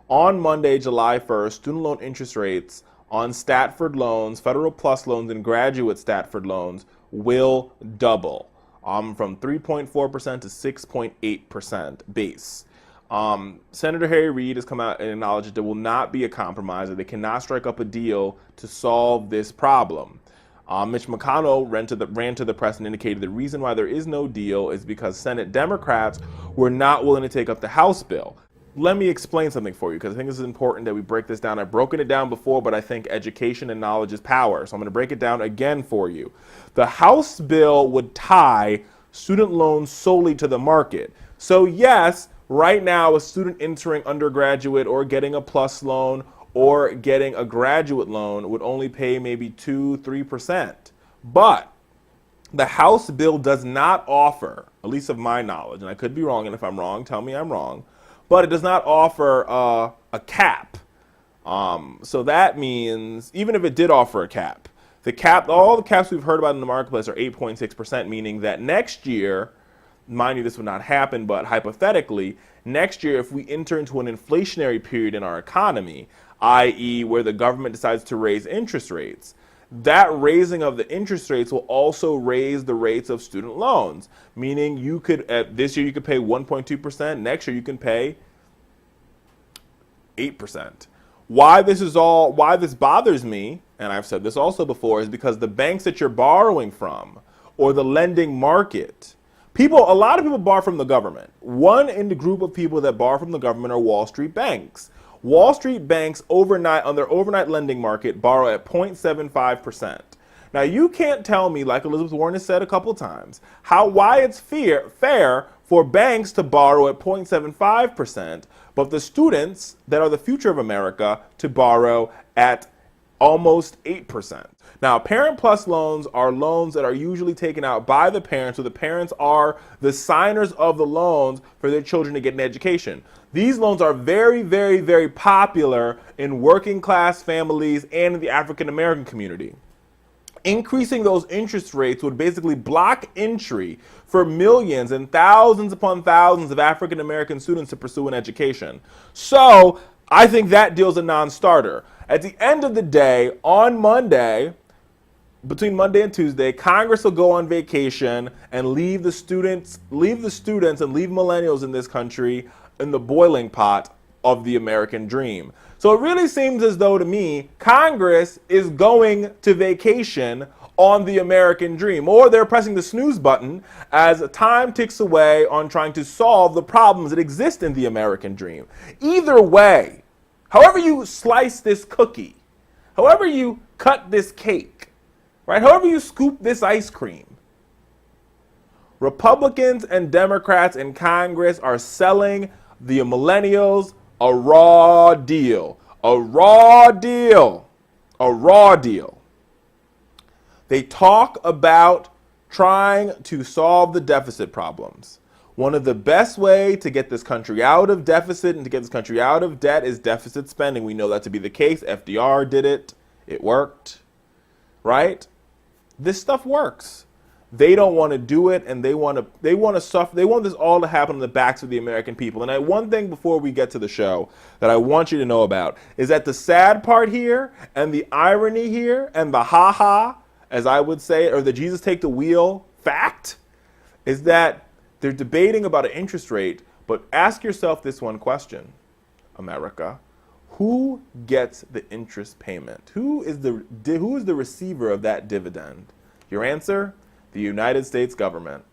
On Monday, July 1st, student loan interest rates on Stanford loans, federal plus loans, and graduate Stanford loans will double from 3.4% to 6.8% base. Senator Harry Reid has come out and acknowledged that there will not be a compromise, that they cannot strike up a deal to solve this problem. Mitch McConnell ran to the press and indicated the reason why there is no deal is because Senate Democrats were not willing to take up the House bill. Let me explain something for you, because I think this is important that we break this down. I've broken it down before, but I think education and knowledge is power. So I'm going to break it down again for you. The House bill would tie student loans solely to the market. So yes, right now a student entering undergraduate or getting a plus loan or getting a graduate loan would only pay maybe 2-3%. But the House bill does not offer, at least of my knowledge, and I could be wrong, and if I'm wrong, tell me I'm wrong, but it does not offer a cap. So that means, even if it did offer a cap, all the caps we've heard about in the marketplace are 8.6%, meaning that next year, mind you, this would not happen, but hypothetically, next year, if we enter into an inflationary period in our economy, i.e. where the government decides to raise interest rates, that raising of the interest rates will also raise the rates of student loans, meaning you could, this year you could pay 1.2%, next year you can pay 8%. Why this bothers me, and I've said this also before, is because the banks that you're borrowing from, or the lending market, a lot of people borrow from the government. One in the group of people that borrow from the government are Wall Street banks. Wall Street banks overnight, on their overnight lending market, borrow at 0.75%. Now you can't tell me, like Elizabeth Warren has said a couple times, why it's fair for banks to borrow at 0.75%, but the students that are the future of America to borrow at almost 8%. Now, Parent Plus loans are loans that are usually taken out by the parents, so the parents are the signers of the loans for their children to get an education. These loans are very, very, very popular in working class families and in the African American community. Increasing those interest rates would basically block entry for millions and thousands upon thousands of African American students to pursue an education. So I think that deal's a non-starter. At the end of the day, on Monday, between Monday and Tuesday, Congress will go on vacation and leave the students and leave millennials in this country in the boiling pot of the American dream. So it really seems as though, to me, Congress is going to vacation on the American dream, or they're pressing the snooze button as time ticks away on trying to solve the problems that exist in the American dream. Either way, however you slice this cookie, however you cut this cake, right? However you scoop this ice cream, Republicans and Democrats in Congress are selling the millennials a raw deal. A raw deal. A raw deal. They talk about trying to solve the deficit problems. One of the best ways to get this country out of deficit and to get this country out of debt is deficit spending. We know that to be the case. FDR did it. It worked. Right? This stuff works. They don't want to do it, and they want to suffer. They want this all to happen on the backs of the American people. And one thing before we get to the show that I want you to know about is that the sad part here, and the irony here, and the ha-ha, as I would say, or the Jesus take the wheel fact, is that they're debating about an interest rate, but ask yourself this one question, America. Who gets the interest payment? Who is the receiver of that dividend? Your answer? The United States government.